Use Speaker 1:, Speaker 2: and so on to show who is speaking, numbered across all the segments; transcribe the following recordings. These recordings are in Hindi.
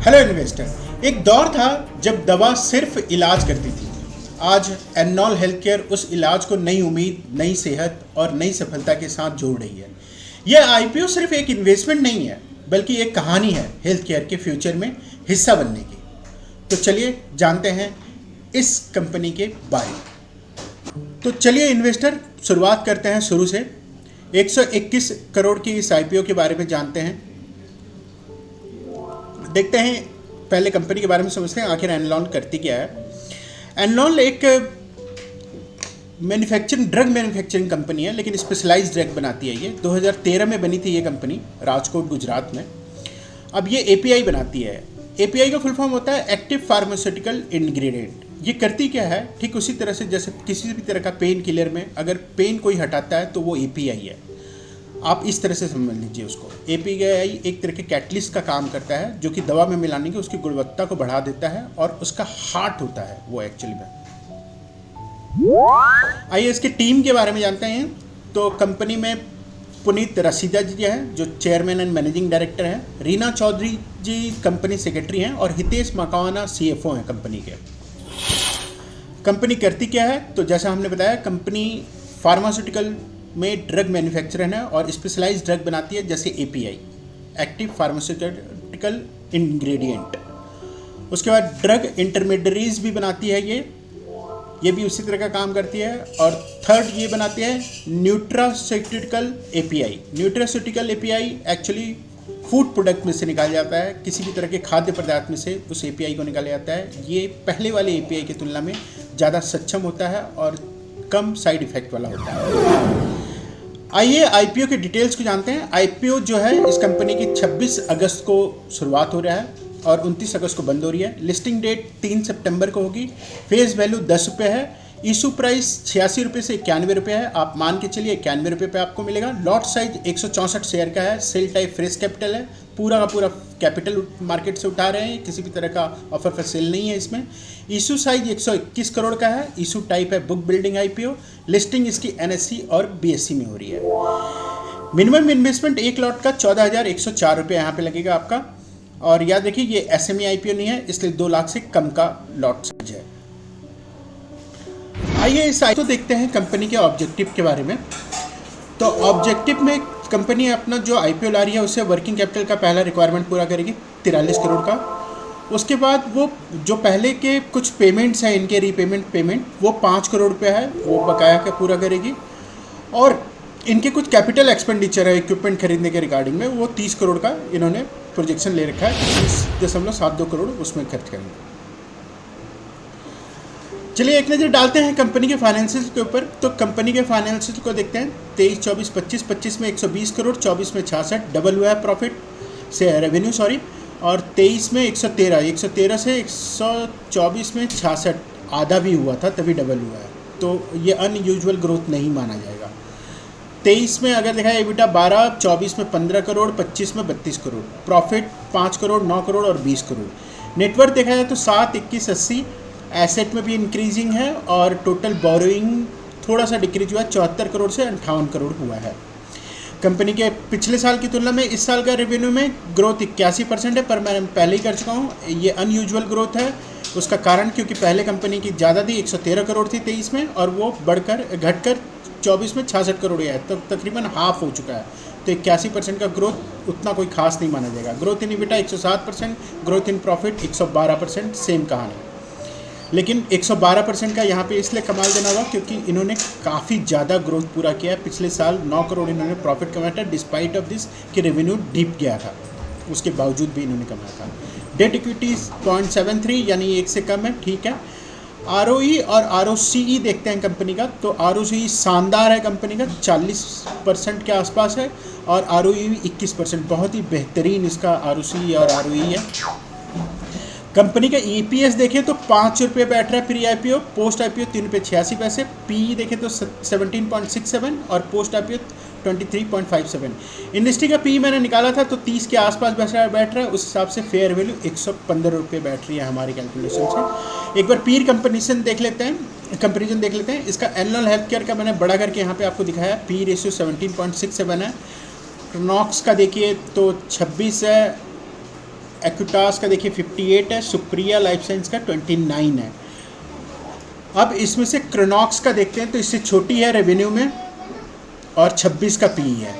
Speaker 1: Hello investor. एक दौर था जब दवा सिर्फ इलाज करती थी। आज एनॉल हेल्थ केयर उस इलाज को नई उम्मीद, नई सेहत और नई सफलता के साथ जोड़ रही है। यह आईपीओ सिर्फ एक इन्वेस्टमेंट नहीं है, बल्कि एक कहानी है हेल्थ केयर के फ्यूचर में हिस्सा बनने की। तो चलिए जानते हैं इस कंपनी के बारे में। तो चलिए इन्वेस्टर, शुरुआत करते हैं शुरू से। 121 करोड़ की इस आईपीओ के बारे में जानते हैं। देखते हैं, पहले कंपनी के बारे में समझते हैं आखिर एनलॉन करती क्या है। एनलॉन एक ड्रग मैन्युफैक्चरिंग कंपनी है, लेकिन स्पेशलाइज्ड ड्रग बनाती है। ये 2013 में बनी थी ये कंपनी, राजकोट गुजरात में। अब ये एपीआई बनाती है। एपीआई का फुल फॉर्म होता है एक्टिव फार्मास्यूटिकल इंग्रेडिएंट। ये करती क्या है, ठीक उसी तरह से जैसे किसी भी तरह का पेन किलर में अगर पेन कोई हटाता है तो वो एपीआई है। आप इस तरह से समझ लीजिए उसको। एपीआई एक तरह के कैटलिस्ट का काम करता है, जो कि दवा में मिलाने की उसकी गुणवत्ता को बढ़ा देता है और उसका हार्ट होता है वो एक्चुअली में। आइए इसकी टीम के बारे में जानते हैं। तो कंपनी में पुनीत रसीदा जी हैं, जो चेयरमैन एंड मैनेजिंग डायरेक्टर हैं। रीना चौधरी जी कंपनी सेक्रेटरी हैं और हितेश मकवाना सीएफओ हैं कंपनी के। कंपनी करती क्या है, तो जैसा हमने बताया, कंपनी फार्मास्यूटिकल में ड्रग मैन्युफैक्चरर है और स्पेशलाइज्ड ड्रग बनाती है, जैसे एपीआई, एक्टिव फार्मास्यूटिकल इंग्रेडिएंट। उसके बाद ड्रग इंटरमीडिएरीज भी बनाती है ये भी उसी तरह का काम करती है। और थर्ड ये बनाती है nutraceutical API. Nutraceutical API actually food product में से निकाला जाता है, किसी भी तरह के खाद्य पदार्थ में से उस एपीआई को निकाला जाता है। ये पहले वाले एपीआई की तुलना में ज़्यादा सक्षम होता है और कम साइड इफेक्ट वाला होता है। आइए आईपीओ के डिटेल्स को जानते हैं। आईपीओ जो है इस कंपनी की 26 अगस्त को शुरुआत हो रहा है और 29 अगस्त को बंद हो रही है। लिस्टिंग डेट 3 सितंबर को होगी। फेस वैल्यू 10 रुपये है। इशू प्राइस 86 रुपये से 91 रुपये है। आप मान के चलिए 91 रुपये पे आपको मिलेगा। लॉट साइज 164 शेयर का है। सेल टाइप फ्रेश कैपिटल है। पूरा का पूरा कैपिटल मार्केट से उठा रहे हैं, किसी भी तरह का ऑफर पर सेल नहीं है इसमें। इशू साइज 121 करोड़ का है। इशू टाइप है बुक बिल्डिंग आईपीओ। लिस्टिंग इसकी एनएससी और बीएससी में हो रही है। मिनिमम इन्वेस्टमेंट एक लॉट का 14,104 रुपये यहाँ पे लगेगा आपका। और याद रखिए ये एसएमई आईपीओ नहीं है, इसलिए 2 लाख से कम का लॉट साइज है। आइए इस आईपीओ देखते हैं कंपनी के ऑब्जेक्टिव के बारे में। तो ऑब्जेक्टिव में कंपनी अपना जो आईपीओ ला रही है उससे वर्किंग कैपिटल का पहला रिक्वायरमेंट पूरा करेगी 43 करोड़ का। उसके बाद वो जो पहले के कुछ पेमेंट्स हैं इनके पेमेंट वो 5 करोड़ रुपये है, वो बकाया का पूरा करेगी। और इनके कुछ कैपिटल एक्सपेंडिचर है इक्विपमेंट खरीदने के रिगार्डिंग में, वो 30 करोड़ का इन्होंने प्रोजेक्शन ले रखा है। 30.72 करोड़ उसमें खर्च करेंगे। चलिए एक नज़र डालते हैं कंपनी के फाइनेंशियल के ऊपर। तो कंपनी के फाइनेंशियल को देखते हैं। 23, 24, 25, 25 में 120 करोड़, 24 में 66, डबल हुआ है प्रॉफिट से रेवेन्यू सॉरी। और 23 में 113 से 124 में 66, आधा भी हुआ था तभी डबल हुआ है, तो ये अनयूजुअल ग्रोथ नहीं माना जाएगा। 23 में अगर देखा है एबिटा 12, 24 में 15 करोड़, 25 में 32 करोड़, प्रॉफिट 5 करोड़, 9 करोड़ और 20 करोड़। नेटवर्थ देखा जाए तो 7, 21, 80, एसेट में भी इंक्रीजिंग है और टोटल बोरोइंग थोड़ा सा डिक्रीज हुआ, 74 करोड़ से 58 करोड़ हुआ है। कंपनी के पिछले साल की तुलना में इस साल का रेवेन्यू में ग्रोथ 81% है, पर मैं पहले ही कर चुका हूँ, ये अनयूजुअल ग्रोथ है। उसका कारण क्योंकि पहले कंपनी की ज़्यादा थी, 113 करोड़ थी 23 में, और वो घटकर 24 में 66 करोड़ है, तो तकरीबन हाफ हो चुका है। तो 81% का ग्रोथ उतना कोई खास नहीं माना जाएगा। Growth in EBITDA 107%, growth in profit 112%, same कहानी। लेकिन 112% का यहाँ पे इसलिए कमाल देना हुआ क्योंकि इन्होंने काफ़ी ज़्यादा ग्रोथ पूरा किया है। पिछले साल 9 करोड़ इन्होंने प्रॉफिट कमाया था, डिस्पाइट ऑफ दिस कि रेवेन्यू डिप गया था, उसके बावजूद भी इन्होंने कमाया था। डेट इक्विटी 0.73 यानी 1 से कम है, ठीक है। आरओई और आरओसीई देखते हैं कंपनी का। तो आरओसीई शानदार है कंपनी का, 40% के आसपास है, और आरओई 21%, बहुत ही बेहतरीन इसका आरओसीई और आरओई है। कंपनी का ईपीएस देखें तो 5 रुपये बैठ रहा है प्री आईपीओ, पोस्ट आईपीओ 3 रुपये 86 पैसे। पी देखें तो 17.67 और पोस्ट आईपीओ 23.57। इंडस्ट्री का पी मैंने निकाला था तो 30 के आसपास बैठ रहा है, उस हिसाब से फेयर वैल्यू 115 रुपये बैठ रही है हमारी कैलकुलेशन से। एक बार पीर कंपनीशन देख लेते हैं। इसका एनुअल हेल्थ केयर का मैंने बड़ा करके यहाँ पे आपको दिखाया। पी रेशियो 17.67 है। नॉक्स का देखिए तो 26 है, एक्विटास का देखिए 58 है, सुप्रिया लाइफ साइंस का 29 है। अब इसमें से क्रोनॉक्स का देखते हैं तो इससे छोटी है रेवेन्यू में और 26 का पी है।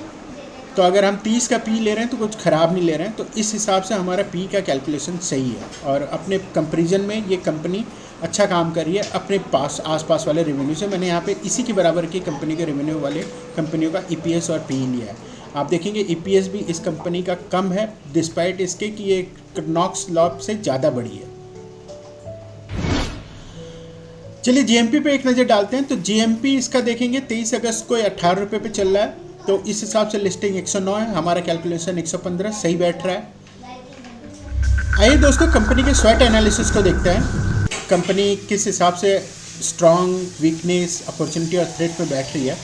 Speaker 1: तो अगर हम 30 का पी ले रहे हैं तो कुछ ख़राब नहीं ले रहे हैं, तो इस हिसाब से हमारा पी का कैलकुलेशन सही है और अपने कंपैरिजन में ये कंपनी अच्छा काम कर रही है अपने आसपास वाले रेवेन्यू से। मैंने यहाँ पे इसी के बराबर की कंपनी के रेवेन्यू वाले कंपनियों का ईपीएस और पी लिया है। आप देखेंगे ईपीएस भी इस कंपनी का कम है डिस्पाइट इसके कि ये नॉक्स लॉब से ज़्यादा बड़ी है। चलिए जीएमपी पे एक नज़र डालते हैं। तो जीएमपी इसका देखेंगे 23 अगस्त को 18 रुपये पे चल रहा है, तो इस हिसाब से लिस्टिंग 109 है, हमारा कैलकुलेशन 115 सही बैठ रहा है। आइए दोस्तों कंपनी के स्वॉट एनालिसिस को देखते हैं, कंपनी किस हिसाब से स्ट्रॉन्ग, वीकनेस, अपॉर्चुनिटी और थ्रेट पे बैठ रही है।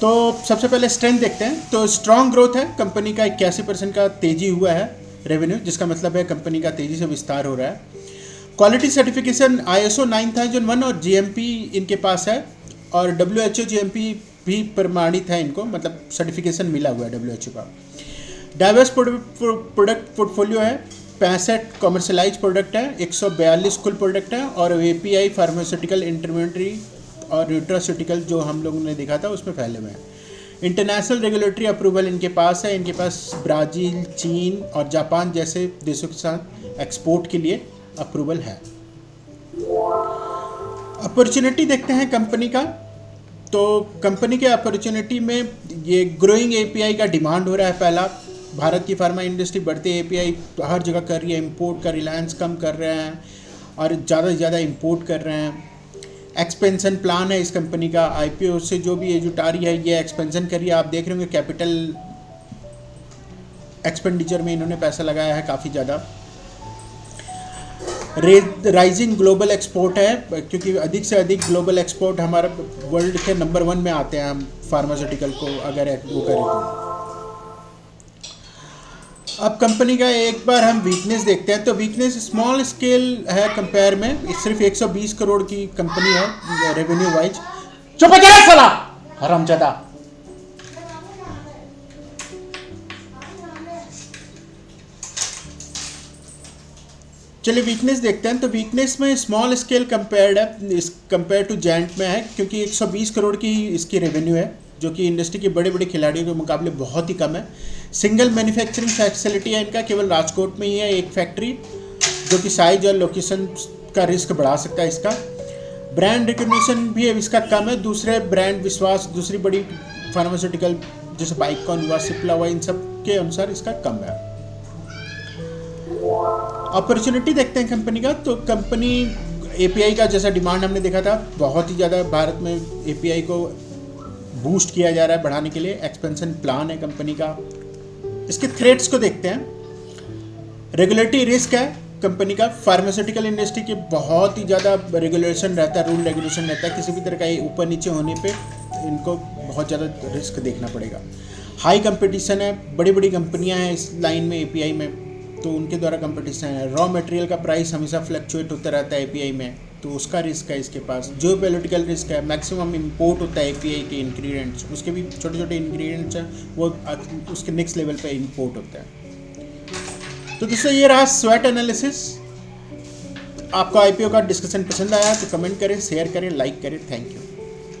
Speaker 1: तो सबसे पहले स्ट्रेंथ देखते हैं। तो स्ट्रॉन्ग ग्रोथ है, कंपनी का 81% का तेजी हुआ है रेवेन्यू, जिसका मतलब है कंपनी का तेज़ी से विस्तार हो रहा है। क्वालिटी सर्टिफिकेशन ISO 9001 और GMP इनके पास है और WHO GMP भी प्रमाणित है इनको, मतलब सर्टिफिकेशन मिला हुआ है WHO का। डाइवर्स प्रोडक्ट पोर्टफोलियो है, 65 कॉमर्शलाइज प्रोडक्ट है, 142 कुल प्रोडक्ट है और API फार्मास्यूटिकल इंटरमीडिएटरी और न्यूट्रास्यूटिकल जो हम लोगों ने देखा था उसमें फैले हुए हैं। इंटरनेशनल रेगुलेटरी अप्रूवल इनके पास है, इनके पास ब्राज़ील, चीन और जापान जैसे देशों के साथ एक्सपोर्ट के लिए अप्रूवल है। अपॉर्चुनिटी देखते हैं कंपनी का। तो कंपनी के अपॉर्चुनिटी में ये ग्रोइंग API का डिमांड हो रहा है। पहला, भारत की फार्मा इंडस्ट्री बढ़ते API हर जगह कर रही है, इंपोर्ट का रिलायंस कम कर रहे हैं और ज़्यादा से ज़्यादा इंपोर्ट कर रहे हैं। एक्सपेंशन प्लान है इस कंपनी का, IPO से जो भी एज उठा रही है ये एक्सपेंशन कर रही है। आप देख रहे होंगे कैपिटल एक्सपेंडिचर में इन्होंने पैसा लगाया है काफ़ी ज़्यादा। राइजिंग ग्लोबल एक्सपोर्ट है, क्योंकि अधिक से अधिक ग्लोबल एक्सपोर्ट हमारे वर्ल्ड के नंबर 1 में आते हैं हम फार्मास्यूटिकल को अगर वो करें तो। अब कंपनी का एक बार हम वीकनेस देखते हैं। तो वीकनेस स्मॉल स्केल है कंपेयर में, सिर्फ 120 करोड़ की कंपनी है रेवेन्यू वाइज। चुप हो जा साला हरामजादा। चलिए वीकनेस देखते हैं। तो वीकनेस में स्मॉल स्केल कंपेयर्ड है, कंपेयर टू जायंट में है, क्योंकि 120 करोड़ की इसकी रेवेन्यू है जो कि इंडस्ट्री के बड़े बड़े खिलाड़ियों के मुकाबले बहुत ही कम है। सिंगल मैन्युफैक्चरिंग फैसिलिटी है इनका, केवल राजकोट में ही है एक फैक्ट्री, जो कि साइज और लोकेशन का रिस्क बढ़ा सकता है इसका। ब्रांड रिकग्निशन भी है इसका कम है, दूसरे ब्रांड विश्वास दूसरी बड़ी फार्मास्यूटिकल जैसे बाइकॉन हुआ, सिप्ला हुआ, इन सब के अनुसार इसका कम है। अपॉर्चुनिटी देखते हैं कंपनी का। तो कंपनी API का जैसा डिमांड हमने देखा था बहुत ही ज़्यादा भारत में API को बूस्ट किया जा रहा है बढ़ाने के लिए, एक्सपेंशन प्लान है कंपनी का। इसके थ्रेट्स को देखते हैं। रेगुलेटरी रिस्क है कंपनी का, फार्मास्यूटिकल इंडस्ट्री के बहुत ही ज़्यादा रेगुलेशन रहता है, रूल रेगुलेशन रहता है, किसी भी तरह का ऊपर नीचे होने पे इनको बहुत ज़्यादा रिस्क देखना पड़ेगा। हाई कंपटीशन है, बड़ी बड़ी कंपनियां हैं इस लाइन में API में, तो उनके द्वारा कंपटीशन है। रॉ मटेरियल का प्राइस हमेशा फ्लक्चुएट होता रहता है API में, तो उसका रिस्क है इसके पास। जियो पॉलिटिकल रिस्क है, मैक्सिमम इंपोर्ट होता है API के इंग्रेडिएंट्स, उसके भी छोटे छोटे इंग्रेडिएंट्स हैं वो उसके नेक्स्ट लेवल पे इंपोर्ट होता है। तो दोस्तों ये रहा स्वॉट एनालिसिस। आपको IPO का डिस्कशन पसंद आया तो कमेंट करें, शेयर करें, लाइक करें। Thank you.